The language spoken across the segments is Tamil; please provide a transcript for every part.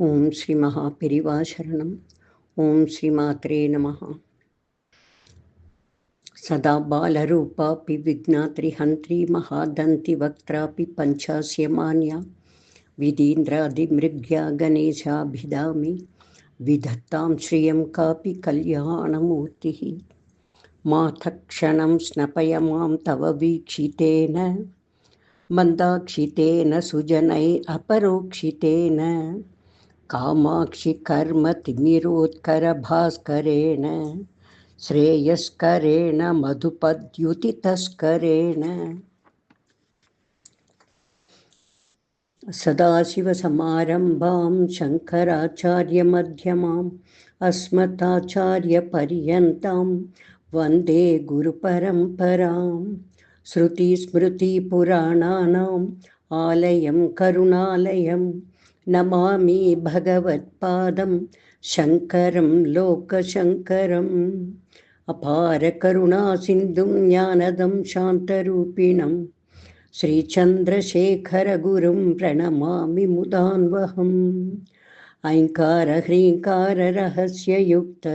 ஓம் ஸ்ரீ மகா பெரிவா சரணம். ஓம் ஸ்ரீ மாத்ரே நமஹ. சதா பாலரூபாபி விக்னாத்ரி ஹந்த்ரி மகாதந்தி வக்த்ராபி பஞ்சாஸ்யமான்யா விதீந்திராதிமிருக்யா கணேசாபிதாமி விதத்தாம் ஸ்ரீயம் காபி கல்யாணமூர்த்திஹி. மாதக்ஷணம் ஸ்னபய மாம் தவ வீக்ஷிதேன மந்தாக்ஷிதேன சுஜனை அபரோக்ஷிதேன காமாட்சி கர்ம திமிரோத்கர பாஸ்கரேண ஸ்ரேயஸ்கரேண மதுபத்யுதி தஸ்கரேண. சதாசிவசமாரம்பாம் சங்கராச்சார்யமத்யமாம் அஸ்மதாச்சார்யபர்யந்தாம் வந்தே குருபரம்பராம். ஸ்ருதிஸ்மிருதிபுராணானாம் ஆலயம் கருணாலயம் நமாமி பகவத்பாதம் சங்கரம் லோகசங்கரம். அபார கருணா சிந்தும் ஞானதம் சாந்தரூபிணம் ஸ்ரீசந்திரசேகரகுரும் பிரணமாமி முதான்வகம். ஐங்கார ஹ்ரீங்கார ரகஸ்யயுக்த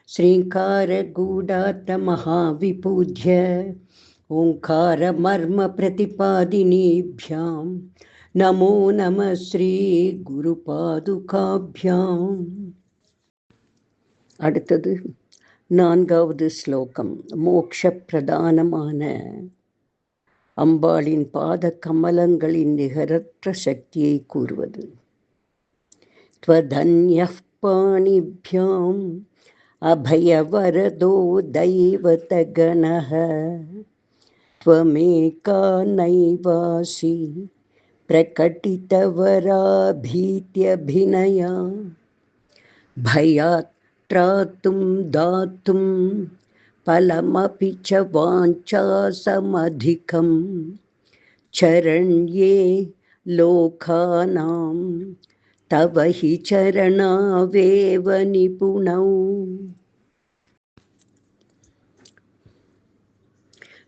ஸ்ரீங்கார கூடார்த்த மகாவிபூஜ்ய ஓங்கார மர்ம பிரதிபாதினீப்யாம் நமோ நம ஸ்ரீ குரு பாதுகாபியாம். அடுத்தது 4வது ஸ்லோகம். மோக்ஷ பிரதானமான அம்பாளின் பாத கமலங்களின் நிகரற்ற சக்தியை கூறுவது. த்வதன்யஃ பாணிப்யாம் அபயவரதோ தைவதகணஹ த்வமேகா நைவாசி பிரகட்டிதவராபீத்யபிநயா பயாத் த்ராத்தும் தாத்தும் பலமபி ச வாஞ்சாசமதிகம் சரண்யே லோகானாம் தவ ஹி சரணாவேவ நிபுணௌ.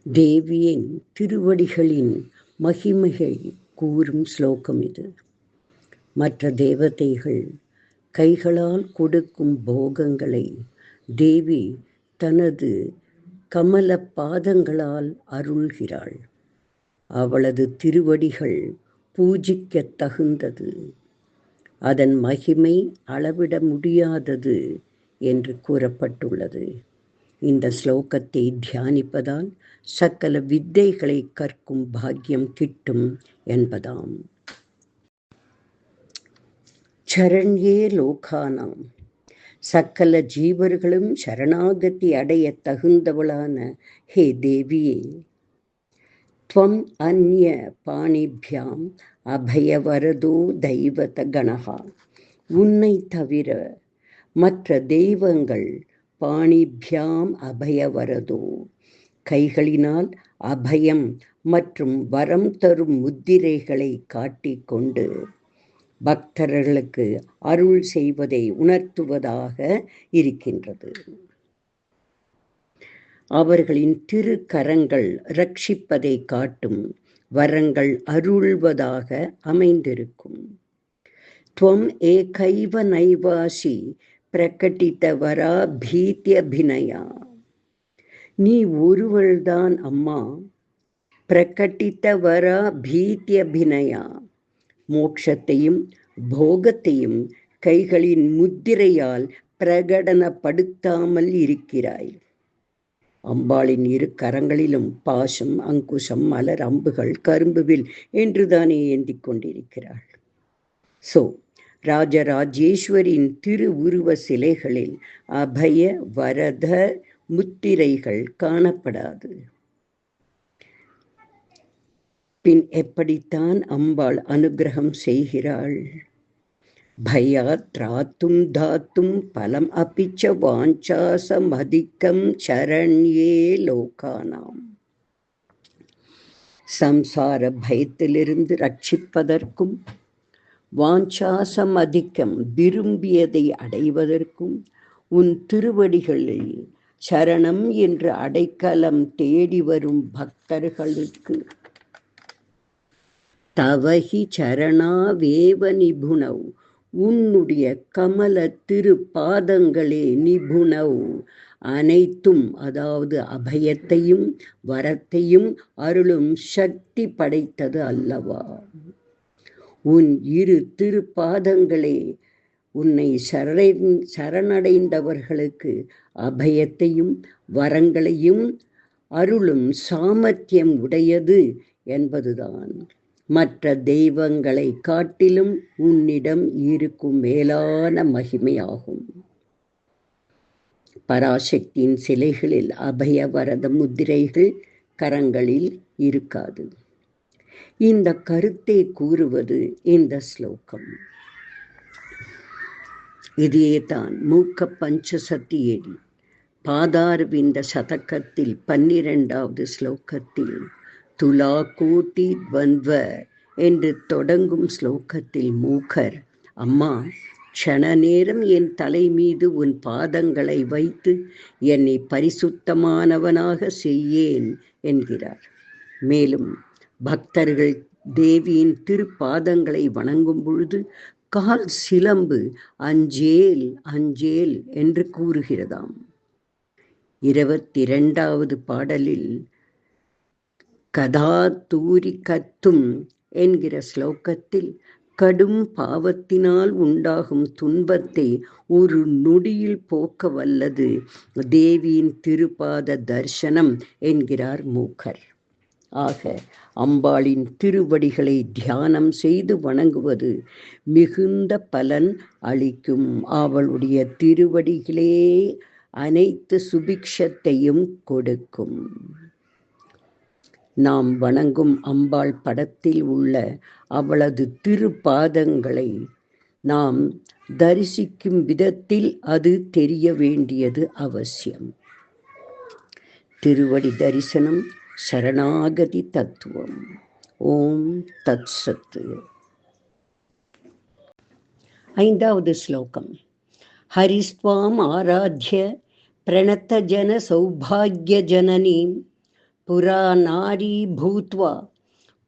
தேவியின் திருவடிகளின் மகிமையை கூறும் ஸ்லோகம் இது. மற்ற தேவதைகள் கைகளால் கொடுக்கும் போகங்களை தேவி தனது கமல பாதங்களால் அருள்கிறாள். அவளது திருவடிகள் பூஜிக்க தகுந்தது, அதன் மகிமை அளவிட முடியாதது என்று கூறப்பட்டுள்ளது. இந்த ஸ்லோகத்தை தியானிப்பதால் சகல வித்தைகளை கற்கும் பாக்கியம் கிட்டும் என்பதாம். சரண்யே லோகானாம், சகல ஜீவர்களும் சரணாகதி அடைய தகுந்தவளான ஹே தேவியே, த்வம் அந்ய பாணிப்யாம் அபயவரதோ தெய்வத கணஹா, உன்னை தவிர மற்ற தெய்வங்கள் பாணிப்யாம் அபயவரதோ, கைகளினால் அபயம் மற்றும் வரம் தரும் முத்திரைகளை காட்டிக்கொண்டு பக்தர்களுக்கு அருள் செய்வதை உணர்த்துவதாக இருக்கின்றது. அவர்களின் திருக்கரங்கள் ரட்சிப்பதை காட்டும் வரங்கள் அருள்வதாக அமைந்திருக்கும். த்வம் ஏகைவ நைவாசி பிரகட்டிதவரா பீத்யபிநயா, நீ ஒருவள்தான் அம்மா. பிரகட்டிதவரா பீத்யபிநயா, மோட்சத்தையும் போகத்தையும் கைகளின் முத்திரையால் பிரகடனப்படுத்தாமல் இருக்கிறாய். அம்பாளின் இரு கரங்களிலும் பாசம், அங்குசம், மலர், அம்புகள், கரும்புவில் என்றுதானே ஏந்திக் கொண்டிருக்கிறாள். ராஜராஜேஸ்வரின் திரு உருவ சிலைகளில் அபய வரத முத்திரைகள் காணப்படாது. பின் எப்படித்தான் அம்பாள் அனுகிரகம் செய்கிறாள்? பயாத் திராத்தும் தாத்தும் பலம் அபிச்ச வாஞ்சாசமதிகம் சரண்யே லோகானாம், சம்சார பயத்திலிருந்து ரட்சிப்பதற்கும் வாஞ்சாசமதிக்கம் விரும்பியதை அடைவதற்கும் உன் திருவடிகளில் சரணம் என்று அடைக்கலம் தேடி வரும் பக்தர்களுக்கு தவஹி சரணாவேவ நிபுணவ், உன்னுடைய கமல திருப்பாதங்களே நிபுணவ். அனைத்தும், அதாவது அபயத்தையும் வரத்தையும் அருளும் சக்தி படைத்தது அல்லவா. உன் இரு திருப்பாதங்களே உன்னை சரணடைந்தவர்களுக்கு அபயத்தையும் வரங்களையும் அருளும் சாமர்த்தியம் உடையது என்பதுதான் மற்ற தெய்வங்களை காட்டிலும் உன்னிடம் இருக்கும் மேலான மகிமையாகும். பராசக்தியின் சிலைகளில் அபயவரத முத்திரைகள் கரங்களில் இருக்காது. இந்த கருத்தை கூறுவது இந்த ஸ்லோகம். இதேதான் மூக்க பஞ்சசத்தியில் பாதாரவிந்த சதகத்தில் 12வது ஸ்லோகத்தில் துலா கோட்டி துவந்த்வ என்று தொடங்கும் ஸ்லோகத்தில் மூக்கர், அம்மா, க்ஷண நேரம் என் தலை மீது உன் பாதங்களை வைத்து என்னை பரிசுத்தமானவனாக செய்யேன் என்கிறார். மேலும் பக்தர்கள் தேவியின் திருப்பாதங்களை வணங்கும் பொழுது கால் சிலம்பு அஞ்சேல் அஞ்சேல் என்று கூறுகிறதாம். 22வது பாடலில் கதா தூரி கத்தும் என்கிற ஸ்லோகத்தில் கடும் பாவத்தினால் உண்டாகும் துன்பத்தை ஒரு நொடியில் போக்க வல்லது தேவியின் திருப்பாத தரிசனம் என்கிறார் மூக்கர். ஆக அம்பாளின் திருவடிகளை தியானம் செய்து வணங்குவது மிகுந்த பலன் அளிக்கும். அவளுடைய திருவடிகளே அனைத்து சுபிக்ஷத்தையும் கொடுக்கும். நாம் வணங்கும் அம்பாள் படத்தில் உள்ள அவளது திருப்பாதங்களை நாம் தரிசிக்கும் விதத்தில் அது தெரிய வேண்டியது அவசியம். திருவடி தரிசனம் சரணாகதி தத்துவம். ஓம் தத் சத். 5வது ஸ்லோகம். ஹரிஸ்வாம் ஆராத்ய பிரணத்த ஜன சௌபாகிய ஜனனீம் புரா நாரி பூத்வா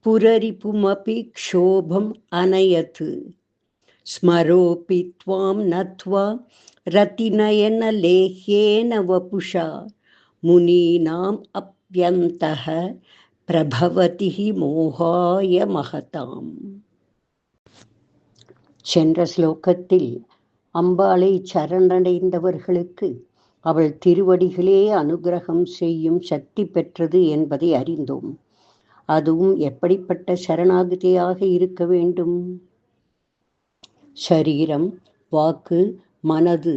புரரிபுமபி க்ஷோபம் அனயத் ஸ்மரோபி த்வாம் நத்வா ரதிநயன லேஹ்யேன வபுஷா முனீனாம் அப்யந்தஹ பிரபவதி மோகாய மகதாம். சென்ற ஸ்லோகத்தில் அம்பாளை சரணடைந்தவர்களுக்கு அவள் திருவடிகளே அனுகிரகம் செய்யும் சக்தி பெற்றது என்பதை அறிந்தோம். அதுவும் எப்படிப்பட்ட சரணாகதியாக இருக்க வேண்டும்? சரீரம், வாக்கு, மனது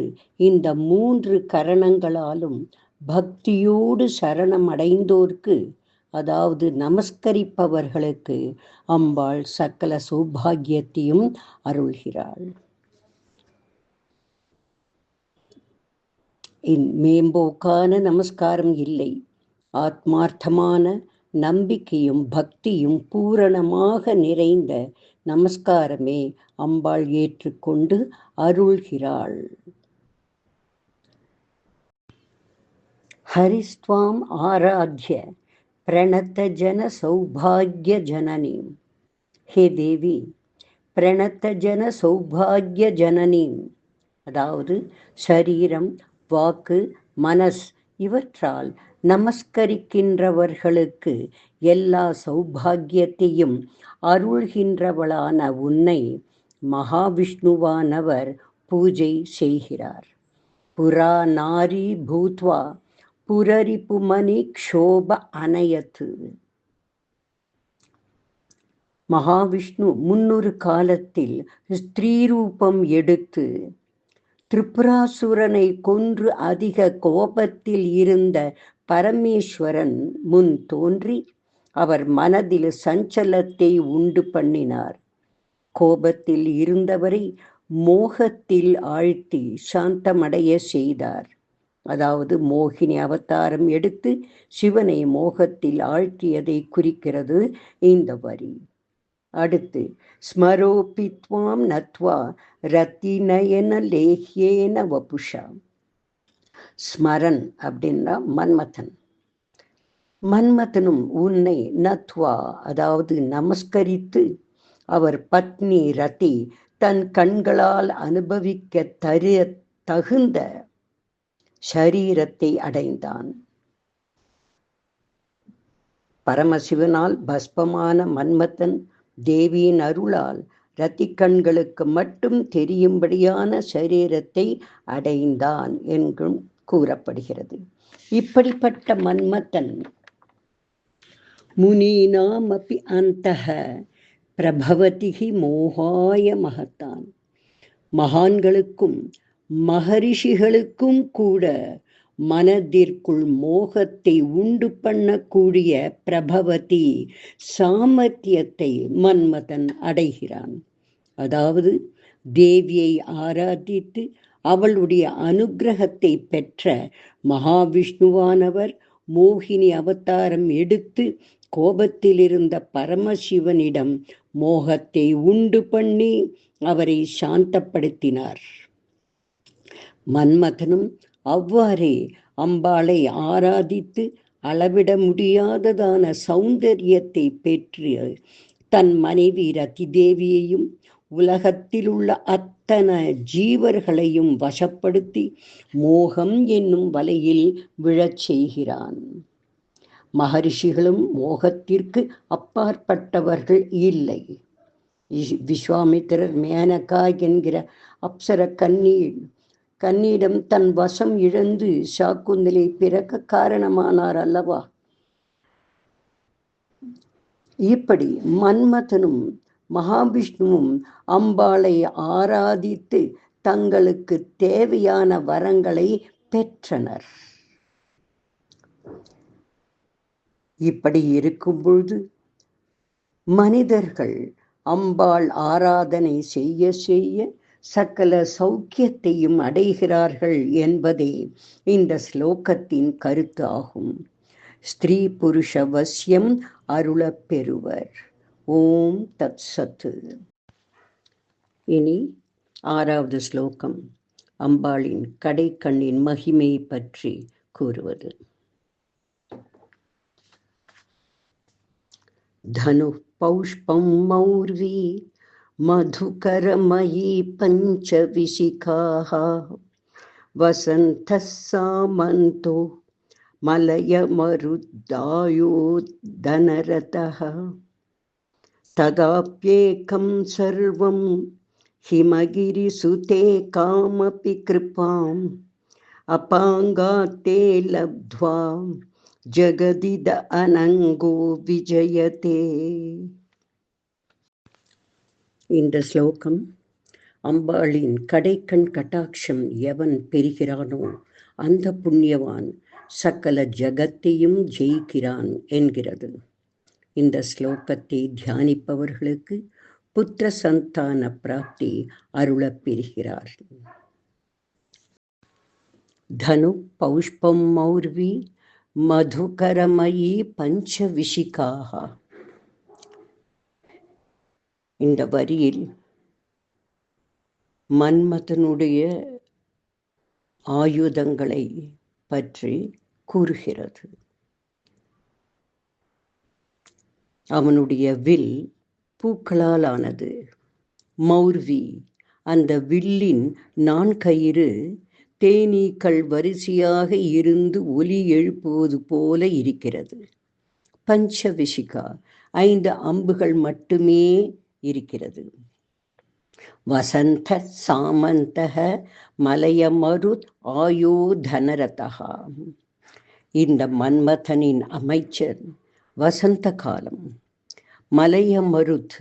இந்த 3 கரணங்களாலும் பக்தியோடு சரணமடைந்தோர்க்கு, அதாவது நமஸ்கரிப்பவர்களுக்கு அம்பாள் சகல சௌபாகியத்தையும் அருள்கிறாள். மேம்போக்கான நமஸ்காரம் இல்லை. ஆத்மார்த்தமான நம்பிக்கையும் பக்தியும் பூரணமாக நிறைந்த நமஸ்காரமே அம்பாள் ஏற்றுக்கொண்டு அருள்கிறாள். ஹரிஸ்வாம் ஆராத்ய பிரணத்த ஜன சௌபாகிய ஜனனீம். ஹே தேவி, பிரணத்த ஜன சௌபாகிய ஜனனீம், அதாவது சரீரம், வாக்கு, மனஸ் இவற்றால் நமஸ்கரிக்கின்றவர்களுக்கு எல்லா சௌபாகியத்தையும் அருள்கின்றவளான உன்னை மகாவிஷ்ணுவானவர் பூஜை செய்கிறார். புரா நாரி பூத்வா புரரிபுமணி க்ஷோப அனயத்து. மகாவிஷ்ணு முன்னொரு காலத்தில் ஸ்திரீரூபம் எடுத்து திரிபுராசுரனை கொன்று அதிக கோபத்தில் இருந்த பரமேஸ்வரன் முன் தோன்றி அவர் மனதில் சஞ்சலத்தை உண்டு பண்ணினார். கோபத்தில் இருந்தவரை மோகத்தில் ஆழ்த்தி சாந்தமடைய செய்தார். அதாவது மோகினி அவதாரம் எடுத்து சிவனை மோகத்தில் ஆழ்த்தியதை குறிக்கிறது இந்த வரி. அடுத்து ஸ்மரோபி த்வாம் நத்வா ரத்திநயன லேஹ்யேன வபுஷா. ஸ்மரன் அப்படின்னா மன்மதன். மன்மதனும் உன்னை நத்வா, அதாவது நமஸ்கரித்து அவர் பத்னி ரதி தன் கண்களால் அனுபவிக்க தகுந்த ஷரீரத்தை அடைந்தான். பரமசிவனால் பஸ்பமான மன்மதன் தேவியின் அருளால் ரத்திக்கண்களுக்கு மட்டும் தெரியும்படியான சரீரத்தை அடைந்தான் என்றும் கூறப்படுகிறது. இப்படிப்பட்ட மன்மதன் முனீனாமபி அந்தஹ பிரபவதிஹி மோகாய மகத்தான், மகான்களுக்கும் மகரிஷிகளுக்கும் கூட மனதிற்குள் மோகத்தை உண்டு பண்ணக்கூடிய பிரபவதி சாமர்த்தியத்தை மன்மதன் அடைகிறான். அதாவது தேவியை ஆராதித்து அவளுடைய அனுக்கிரகத்தை பெற்ற மகாவிஷ்ணுவானவர் மோகினி அவதாரம் எடுத்து கோபத்தில் இருந்த பரமசிவனிடம் மோகத்தை உண்டு பண்ணி அவரை சாந்தப்படுத்தினார். மன்மதனும் அவ்வாறே அம்பாளை ஆராதித்து அளவிட முடியாததான சௌந்தரியத்தை பெற்று தன் மனைவி ரதி தேவியையும் உலகத்தில் உள்ள அத்தனை ஜீவர்களையும் வசப்படுத்தி மோகம் என்னும் வலையில் விழச் செய்கிறான். மகரிஷிகளும் மோகத்திற்கு அப்பாற்பட்டவர்கள் இல்லை. விஸ்வாமித்திரர் மேனகா என்கிற அப்சர கன்னியிடம் தன் வசம் இழந்து சாக்குந்தலை பிறக்க காரணமானார் அல்லவா? இப்படி மன்மதனும் மகாவிஷ்ணுவும் அம்பாளை ஆராதித்து தங்களுக்கு தேவையான வரங்களை பெற்றனர். இப்படி இருக்கும் பொழுது மனிதர்கள் அம்பாள் ஆராதனை செய்ய செய்ய சகல சௌக்கியத்தையும் அடைகிறார்கள் என்பதே இந்த ஸ்லோகத்தின் கருத்து ஆகும். ஸ்திரீ புருஷ வசியம் அருளப் பெறுவர். ஓம் தத் சத்து. இனி 6வது ஸ்லோகம் அம்பாளின் கடைக்கண்ணின் மகிமை பற்றி கூறுவது. தனு பௌஷ்பம் மௌர்வி மதுகரமயி பஞ்சவிசிகாஹ வசந்தः சாமந்தோ மலயமருத்தாயோ தனரதः ததாப்யேகம் சர்வம் ஹிமகிரிசுதே காமபி கிருபாம் அபாங்காத்தே லப்த்வா ஜகதித அனங்கோ விஜயதே. இந்த ஸ்லோகம் அம்பாளின் கடைக்கண் கட்டாட்சம் எவன் பெறுகிறானோ அந்த புண்ணியவான் சகல ஜகத்தையும் ஜெயிக்கிறான் என்கிறது. இந்த ஸ்லோகத்தை தியானிப்பவர்களுக்கு புத்திர சந்தான பிராப்தி அருளப் பெறுகிறார். தனு பௌஷ்பம் மௌர்வி மதுகரமயி பஞ்சவிசிகாஹ. இந்த வரியில் மன்மதனுடைய ஆயுதங்களை பற்றி கூறுகிறது. அவனுடைய வில் பூக்களால் ஆனது. மௌர்வி, அந்த வில்லின் நான்கயிறு தேனீக்கள் வரிசையாக இருந்து ஒலி எழுப்புவது போல இருக்கிறது. பஞ்சவிசிகா, 5 அம்புகள் மட்டுமே இருக்கிறது. வசந்த சாமந்தக மலயமருத் ஆயோதனரதா. இந்த மன்மதனின் அமைச்சர் வசந்த காலம். மலயமருத்,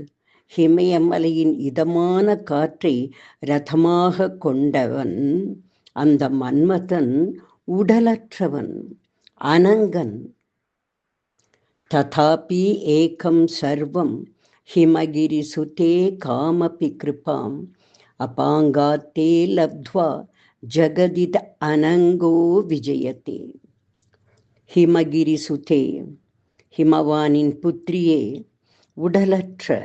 ஹிமயமலையின் இதமான காற்றை ரதமாக கொண்டவன். அந்த மன்மதன் உடலற்றவன், அனங்கன். ததாபி ஏகம் சர்வம் ஹிமகிரி சுதே காமபி கிருபாம் அபாங்காத்தே லப்த்வா ஜகதித அனங்கோ விஜயதே. ஹிமகிரி சுதே, ஹிமவானின் புத்திரியே, உடலற்ற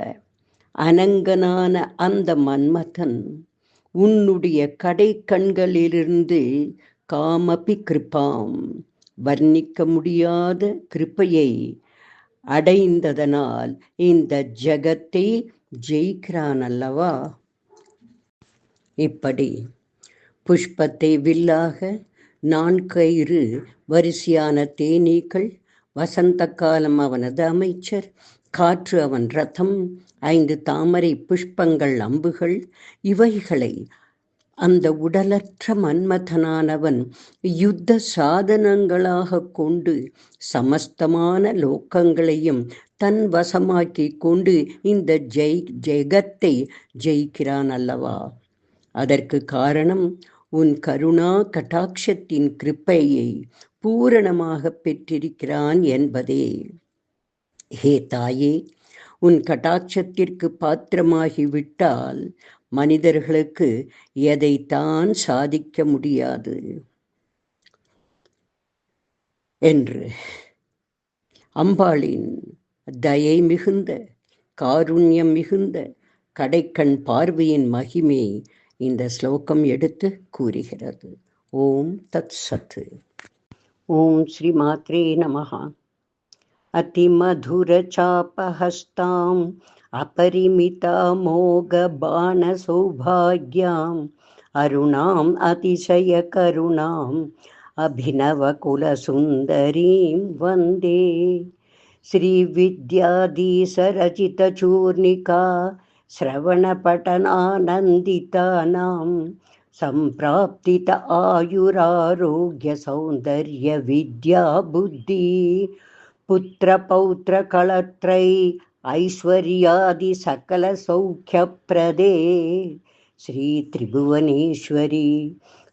அனங்கனான அந்த மன்மதன் உன்னுடைய கடை கண்களிலிருந்து காமபி கிருபாம், வர்ணிக்க முடியாத கிருப்பையை அடைந்ததனால் இந்த ஜகத்தை ஜெயிக்கிறான் அல்லவா? இப்படி புஷ்பத்தை வில்லாக, நான்கயிறு வரிசையான தேனீக்கள், வசந்த காலம் அவனது அமைச்சர், காற்று அவன் ரதம், 5 தாமரை புஷ்பங்கள் அம்புகள், இவைகளை அந்த உடலற்ற மன்மதனானவன் யுத்த சாதனங்களாக கொண்டு சமஸ்தமான லோக்கங்களையும் தன் வசமாக்கி கொண்டு இந்த ஜெகத்தை ஜெயிக்கிறான் அல்லவா? அதற்கு காரணம் உன் கருணா கட்டாட்சத்தின் கிருப்பையை பூரணமாக பெற்றிருக்கிறான் என்பதே. ஹே தாயே, உன் கட்டாட்சத்திற்கு பாத்திரமாகிவிட்டால் மனிதர்களுக்கு எதைத்தான் சாதிக்க முடியாது என்று அம்பாளின் தயை மிகுந்த, காருண்யம் மிகுந்த கடைக்கண் பார்வையின் மகிமை இந்த ஸ்லோகம் எடுத்து கூறுகிறது. ஓம் தத் சத். ஓம் ஸ்ரீ மாத்ரே நமஹ. அதிமதுர சாபஹஸ்தாம் அபரிமிதா மோக பான சௌபாக்யாம் அருணாம் அதிசய கருணாம் அபிநவ குலசுந்தரீம் வந்தே. ஸ்ரீ வித்யாதீசரச்சித சூர்ணிகா ஸ்ரவணபட்டனானந்திதானாம் சம்பிராப்தித ஆயுராரோக்ய சௌந்தர்ய வித்யா புத்தி புத்திர பௌத்திர களத்ரை ஐஸ்வர்யாதி சகல சௌக்கியப்ரதே ஸ்ரீ திரிபுவனேஸ்வரி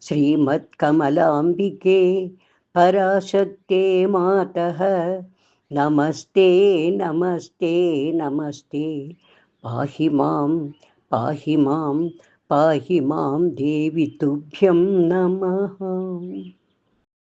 ஸ்ரீமத் கமலாம்பிகே பராசக்தே மாதः நமஸ்தே நமஸ்தே நமஸ்தே. பாஹி மாம் பாஹி மாம் பாஹி மாம் தேவி துப்யம் நமः.